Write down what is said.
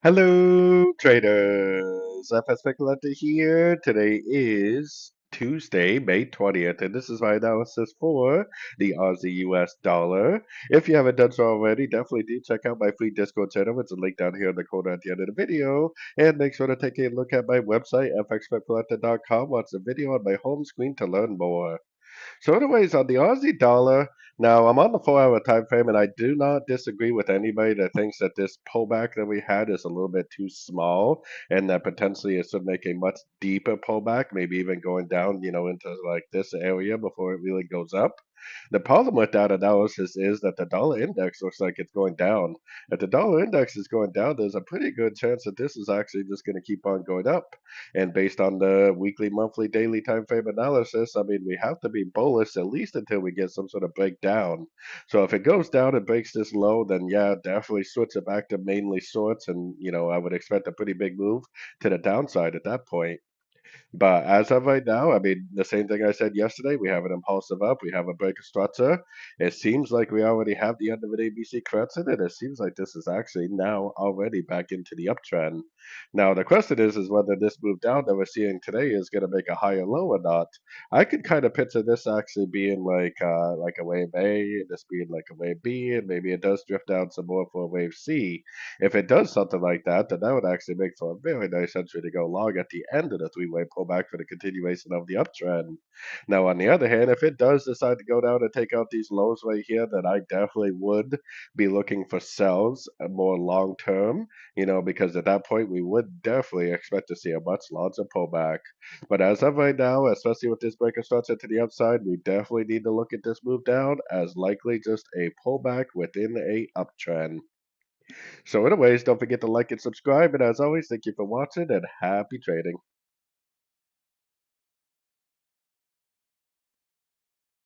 Hello, traders. FX Pip Collector here. Today is Tuesday, May 20th, and this is my analysis for the Aussie US dollar. If you haven't done so already, definitely do check out my free Discord channel. It's a link down here in the corner at the end of the video. And make sure to take a look at my website, fxpipcollector.com. Watch the video on my home screen to learn more. So, anyways, on the Aussie dollar, now I'm on the 4 hour time frame, and I do not disagree with anybody that thinks that this pullback that we had is a little bit too small, and that potentially it should make a much deeper pullback, maybe even going down, into like this area before it really goes up. The problem with that analysis is that the dollar index looks like it's going down. If the dollar index is going down, there's a pretty good chance that this is actually just going to keep on going up. And based on the weekly, monthly, daily time frame analysis, I mean, we have to be bullish at least until we get some sort of breakdown. So if it goes down and breaks this low, then yeah, definitely switch it back to mainly shorts. And, I would expect a pretty big move to the downside at that point. But as of right now, I mean, the same thing I said yesterday, we have an impulsive up, we have a break of structure. It seems like we already have the end of an ABC correction, and it seems like this is actually now already back into the uptrend. Now, the question is whether this move down that we're seeing today is going to make a higher low or not. I could kind of picture this actually being like a wave A, this being like a wave B, and maybe it does drift down some more for a wave C. If it does something like that, then that would actually make for a very nice entry to go long at the end of the three-way pullback for the continuation of the uptrend. Now, on the other hand, if it does decide to go down and take out these lows right here, then I definitely would be looking for sells more long term, because at that point we would definitely expect to see a much larger pullback. But as of right now, especially with this breaker structure to the upside, we definitely need to look at this move down as likely just a pullback within a uptrend. So anyways, don't forget to like and subscribe. And as always, thank you for watching and happy trading.